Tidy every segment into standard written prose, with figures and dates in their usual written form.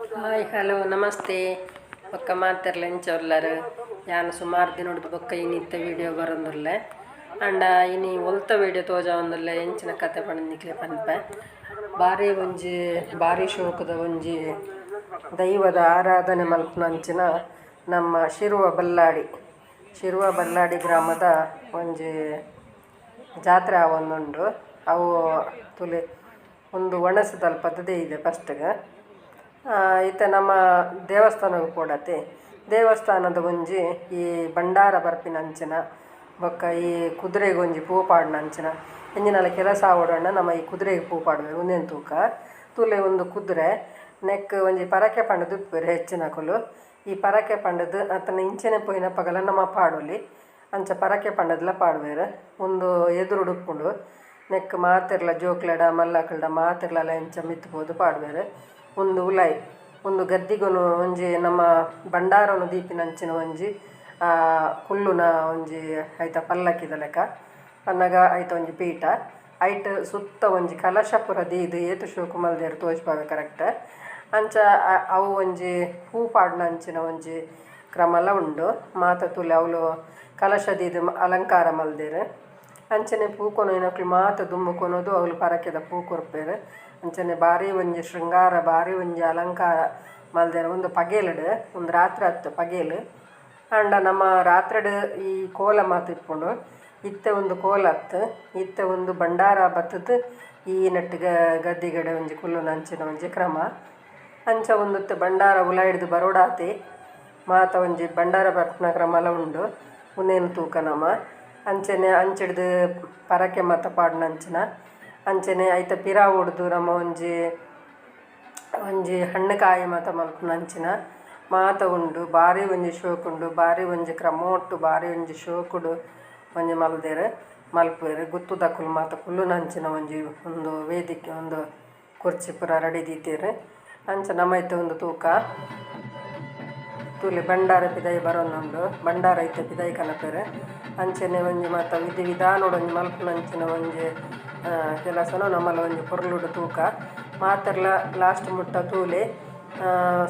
hi hello ನಮಸ್ತೆ ಬೊಕ್ಕ ಮಾತೆರ್ಲ ಎಂಚೊಲ್ಲರು ಯಾನು ಸುಮಾರು ದಿನ ಹಿಡಿದು ಬೊಕ್ಕ ಇನ್ನಿತ್ತ ವೀಡಿಯೋ ಬರೋಂದುಲ್ಲೆ ಅಂಡ ಇನಿ ಒಲ್ತ ವೀಡಿಯೋ ತೋಜಾವೊಂದುಲ್ಲೆ ಎಂಚಿನ ಕತೆ ಪಂಡಿಕ್ಲೆ ಪನ್ಪೆ ಭಾರಿ ಶೋಕದ ಒಂಜಿ ದೈವದ ಆರಾಧನೆ ಮಲ್ಪುನಂಚಿನ ನಮ್ಮ ಶಿರುವ ಬಲ್ಲಾಡಿ ಗ್ರಾಮದ ಒಂಜಿ ಜಾತ್ರೆ ಆವೊಂದುಂಡು ಅವು ತುಲೆ ಒಂದು ಒಣಸು ತಲ್ಪದೇ ಇದೆ ಫಸ್ಟ್ಗೆ ಈತ ನಮ್ಮ ದೇವಸ್ಥಾನಕ್ಕೆ ಕೊಡತೆ ದೇವಸ್ಥಾನದ ಒಂಜಿ ಈ ಭಂಡಾರ ಬರ್ಪಿನಂಚಿನ ಬೊಕ್ಕ ಈ ಕುದುರೆಗೆ ಒಂಜಿ ಪೂ ಪಾಡ್ನಂಚಿನ ಎಂಜಿನಲ್ಲ ಕೆಲಸ ಆವೋಡಣ್ಣ ನಮ್ಮ ಈ ಕುದುರೆಗೆ ಪೂ ಪಾಡ್ಬೇಕು ಒಂದೇನು ತೂಕ ತುಲೆ ಒಂದು ಕುದುರೆ ನೆಕ್ ಒಂಜಿ ಪರಕೆ ಪಂಡದು ಉಪ್ಪೇರು ಹೆಚ್ಚಿನಕುಲು ಈ ಪರಕೆ ಪಂಡದು ಅತನ ಇಂಚನೆ ಪೋಯಿನ ಪಗಲ ನಮ್ಮ ಪಾಡೋಲಿ ಅಂಚ ಪರಕೆ ಪಂಡದಲ್ಲ ಪಾಡುವೇರು ಒಂದು ಎದುರು ಉಡುಪುಂಡು ನೆಕ್ ಮಾತೆರ್ಲ ಜೋಕ್ಲಡ ಮಲ್ಲಕಲ್ಡ ಮಾತೆರ್ಲೆಲ್ಲ ಎಂಚ ಮಿತ್ಬೋದು ಪಾಡುವೇರು ಒಂದು ಉಲಾಯಿ ಒಂದು ಗದ್ದಿಗೊನು ಒಂಜಿ ನಮ್ಮ ಭಂಡಾರನು ದೀಪಿನಂಚಿನ ಒಂಜಿ ಕುಲ್ಲುನ ಒಂಜಿ ಐತ ಪಲ್ಲಕ್ಕಿದ ಲೆಕ್ಕ ಪನ್ನಗ ಐತ ಒಂಜಿ ಪೀಠ ಐಟ್ ಸುತ್ತ ಒಂಜಿ ಕಲಶಪುರ ದೀದು ಏತು ಶೋಕು ಮಲ್ದೇರು ತೋಜ್ಪಾಗ ಕರೆಕ್ಟ್ ಅಂಚ ಅವು ಒಂಜಿ ಹೂ ಪಾಡ್ನಂಚಿನ ಒಂಜಿ ಕ್ರಮಲ ಉಂಡು ಮಾತ ತುಲೆ ಅವಳು ಕಲಶ ದೀದು ಅಲಂಕಾರ ಮಲ್ದೇರು ಅಂಚನೆ ಪೂಕೊನು ಏನಕ್ಲು ಮಾತ ದುಮ್ಮುಕೊನೋದು ಅವಳು ಪರಕೆದ ಪೂ ಕೊರ್ಪೇರು ಅಂಚನೆ ಭಾರಿ ಒಂಜಿ ಶೃಂಗಾರ ಭಾರಿ ಒಂಜಿ ಅಲಂಕಾರ ಮಲ್ದೇರ ಒಂದು ಪಗೇಲಡು ಒಂದು ರಾತ್ರಿ ಹತ್ತು ಪಗೇಲು ಅಂಡ ನಮ್ಮ ರಾತ್ರಿಡು ಈ ಕೋಲ ಮಾತು ಇಟ್ಕೊಂಡು ಇತ್ತೆ ಒಂದು ಕೋಲ ಹತ್ತು ಇತ್ತೆ ಒಂದು ಭಂಡಾರ ಬತ್ತದು ಈ ನೆಟ್ಟಿಗೆ ಗದ್ದಿಗಡೆ ಒಂಜಿ ಕುಲ್ಲು ಅಂಚಿನ ಒಂಜಿ ಕ್ರಮ ಅಂಚ ಒಂದು ಭಂಡಾರ ಉಲ ಹಿಡ್ದು ಬರೋಡಾತಿ ಮಾತ ಒಂಜಿ ಭಂಡಾರ ಬರ್ಪನ ಕ್ರಮಲ ಉಂಡು ಉನೇನು ತೂಕ ನಮ್ಮ ಅಂಚನೆ ಅಂಚಿಡ್ದು ಪರಕೆ ಮತ ಪಾಡ್ನಂಚಿನ ಅಂಚನೆ ಐತ ಪಿರಾ ಹೊಡ್ದು ನಮ್ಮ ಒಂಜಿ ಹಣ್ಣು ಕಾಯಿ ಮಾತ ಮಲ್ಪುನಂಚಿನ ಮಾತ ಉಂಡು ಭಾರಿ ಒಂಜಿ ಶೋಕುಂಡು ಭಾರಿ ಒಂಜಿ ಕ್ರಮೋಟ್ಟು ಭಾರಿ ಒಂಜಿ ಶೋಕುಡು ಒಂಜಿ ಮಲ್ದೇರು ಮಲ್ಪುವೆರು ಗುತ್ತು ದಕ್ಕುಲು ಮಾತ ಕುಲ್ಲುನಂಚಿನ ಒಂದು ವೇದಿಕೆ ಒಂದು ಕುರ್ಚಿ ಪುರ ರೆಡಿ ದೀತೇರು ಅಂಚ ನಮ್ಮೈತೆ ಒಂದು ತೂಕ ತೂಲೆ ಭಂಡಾರ ಪಿದಾಯಿ ಬರೋನುಂಡು ಭಂಡಾರ ಐತೆ ಪಿದಾಯಿ ಕನಪೇರು ಅಂಚನೆ ಒಂಜಿ ಮಾತ ವಿಧಿ ವಿಧಾನೋಡು ಒಂಜಿ ಮಲ್ಪುನಂಚಿನ ಒಂಜಿ ಕೆಲಸನೂ ನಮ್ಮಲ್ಲ ಒಂಜಿ ಪೊರ್ಲುಡು ತೂಕ ಮಾತೆರ್ಲ ಲಾಸ್ಟ್ ಮುಟ್ಟ ತೂಲೆ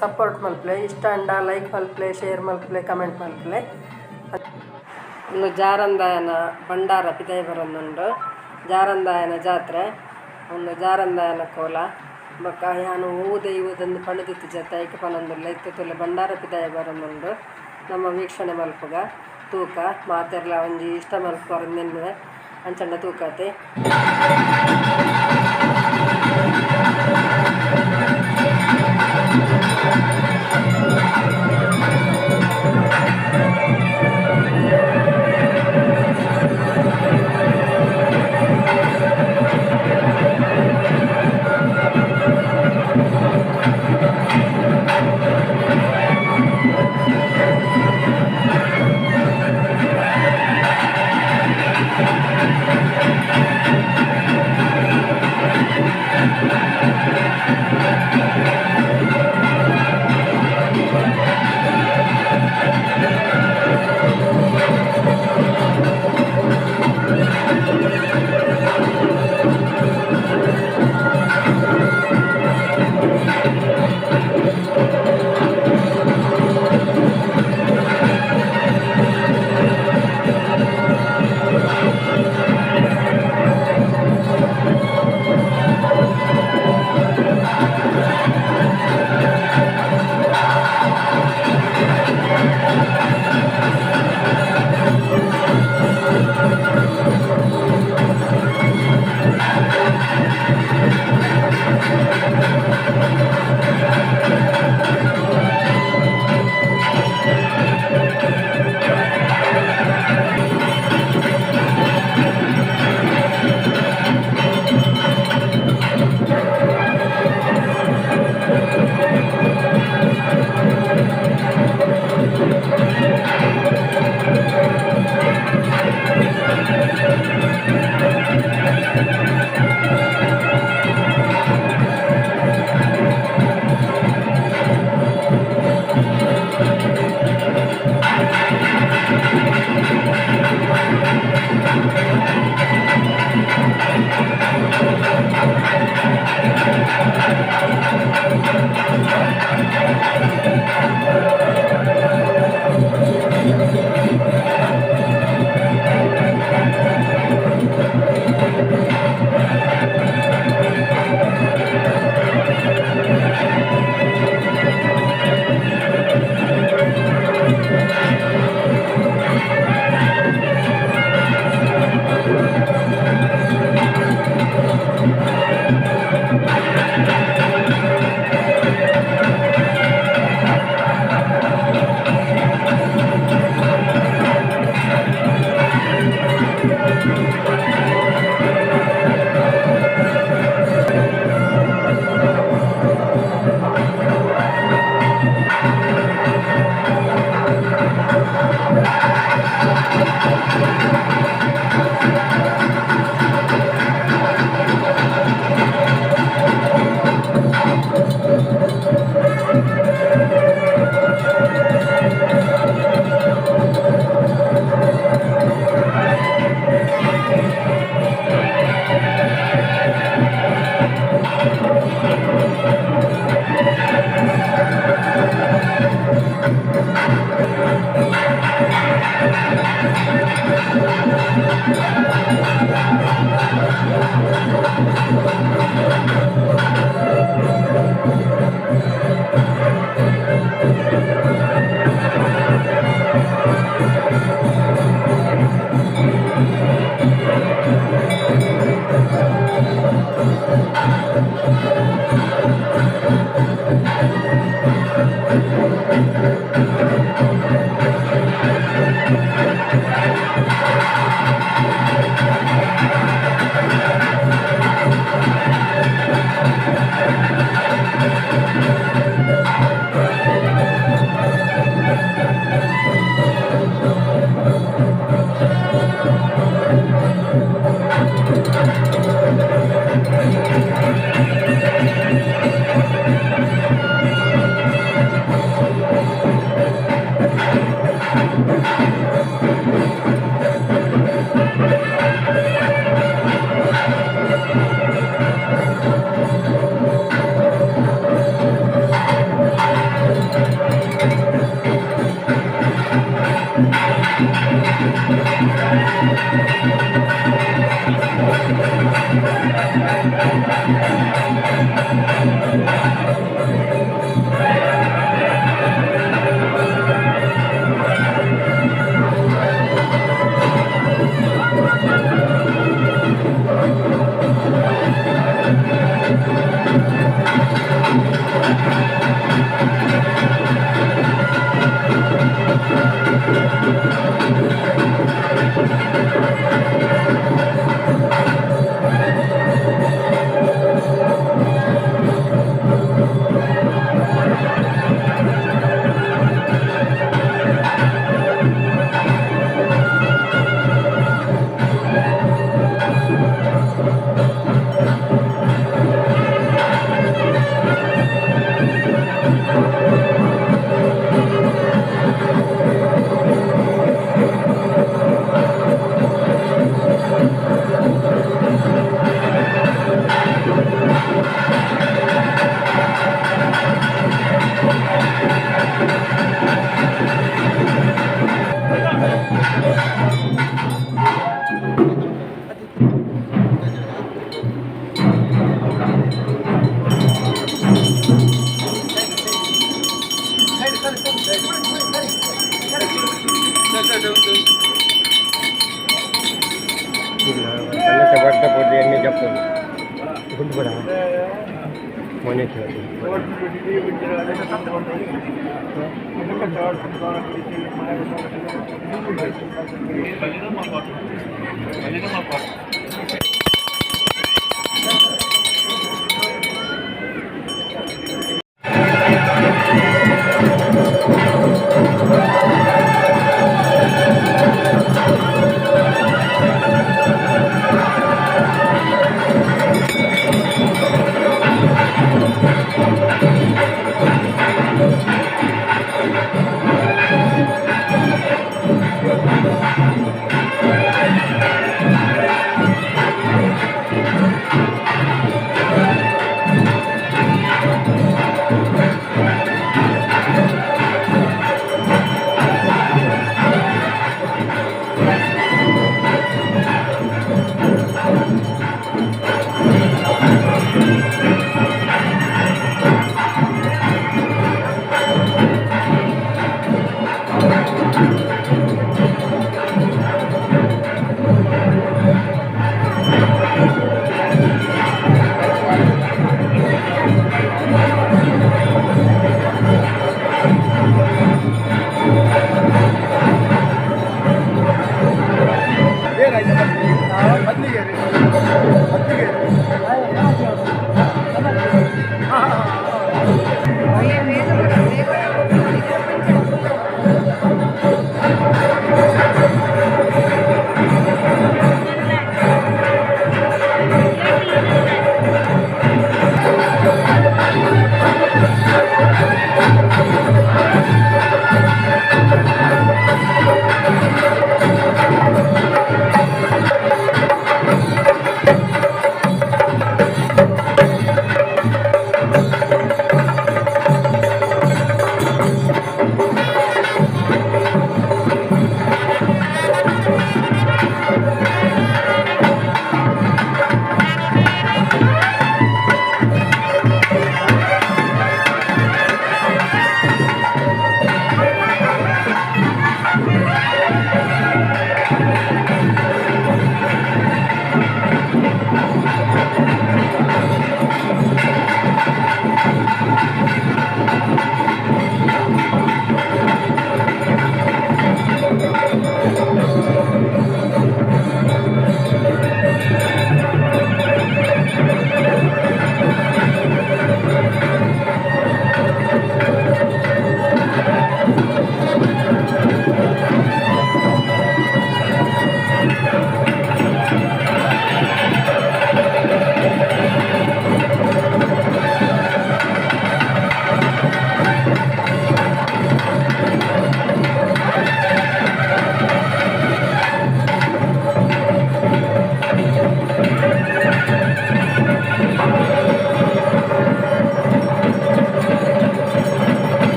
ಸಪೋರ್ಟ್ ಮಲ್ಪಲೆ ಇಷ್ಟ ಅಂಡ ಲೈಕ್ ಮಲ್ಪಲೆ ಶೇರ್ ಮಲ್ಪಲೆ ಕಮೆಂಟ್ ಮಲ್ಪಲೆ ಇನ್ನು ಜಾರಂದಾಯನ ಭಂಡಾರ ಪಿದಾಯಿ ಬರೋನುಂಡು ಜಾರಂದಾಯನ ಜಾತ್ರೆ ಒಂದು ಜಾರಂದಾಯನ ಕೋಲ ಬೊಕ್ಕ ಯಾನು ಊದೊಂದು ಪಣದಿತ್ತು ಜೊತೆ ಐಕೆ ಪನೊಂದುಲ್ಲ ಇತ್ತು ತುಲೆ ಭಂಡಾರ ಪಿದಾಯ ಬರೋನುಂಡು ನಮ್ಮ ವೀಕ್ಷಣೆ ಮಲ್ಪುಗ ತೂಕ ಮಾತೆರ್ಲ ಒಂಜಿ ಇಷ್ಟ ಮಲ್ಪುವ ನೆನ್ನುವೆ ಅಂಚಂಡ ತೂಕತೆ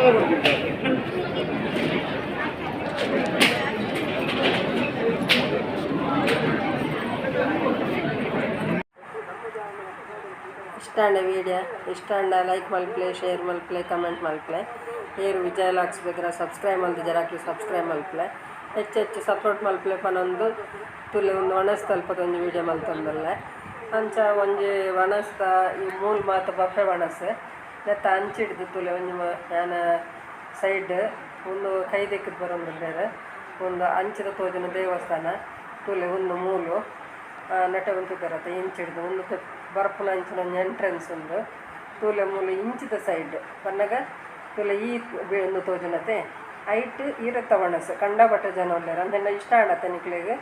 ಇಷ್ಟ ವೀಡಿಯೋ ಇಷ್ಟ ಲೈಕ್ ಮಲ್ಪ್ಲೆ ಶೇರ್ ಮಲ್ಪ್ಲೆ ಕಮೆಂಟ್ ಮಲ್ಪ್ಲೆ ಏರು ವಿಜಯ ಲಾಕ್ಸ್ ಬೇಕಾರ ಸಬ್ಸ್ಕ್ರೈಬ್ ಮಲ್ತು ಜರಾಕ್ಲಿ ಸಬ್ಸ್ಕ್ರೈಬ್ ಮಲ್ಪ್ಲೆ ಹೆಚ್ಚು ಸಪೋರ್ಟ್ ಮಲ್ಪ್ಲೆ ಪನೊಂದು ತುಲೆ ಒಂದು ಒಣಸ್ತ ಅಲ್ಪದೊಂದು ವೀಡಿಯೋ ಮಲ್ತೊಂದಲ್ಲೆ ಅಂಚ ಒಂಜಿ ಒಣಸ್ತ ಈ ಮೂಲ್ ಮಾತ ಬಫೆ ಒಣಸೆ ನೆತ್ತ ಅಂಚಿಡ್ದು ತುಲೆ ಒಂಜಿ ಯಾನ ಸೈಡ್ ಒಂದು ಕೈದೆಕ್ಕದು ಬರೋಂದಿದ್ದಾರೆ ಒಂದು ಅಂಚಿದ ತೋಜಿನ ದೇವಸ್ಥಾನ ತುಲೆ ಒಂದು ಮೂಲು ನೆಟ್ಟೆ ಒಂದು ಬರುತ್ತೆ ಇಂಚಿಡ್ದು ಒಂದು ಬರ್ಪುನ ಅಂಚಿನ ಒಂದು ಎಂಟ್ರೆನ್ಸ್ ಒಂದು ತೂಲೆ ಮೂಲೆ ಇಂಚಿದ ಸೈಡ್ ಪನ್ನಗ ತೂಲೆ ಈ ಒಂದು ತೋಜನತೆ ಐಟ್ ಇರತ್ತ ಒಣಸು ಕಂಡ ಬಟ್ಟ ಜನ ಒಳ್ಳೆಯರು ಅಂದೆಲ್ಲ ಇಷ್ಟ ಆಡತ್ತೆ ನಿಕ್ಲಿಗೆ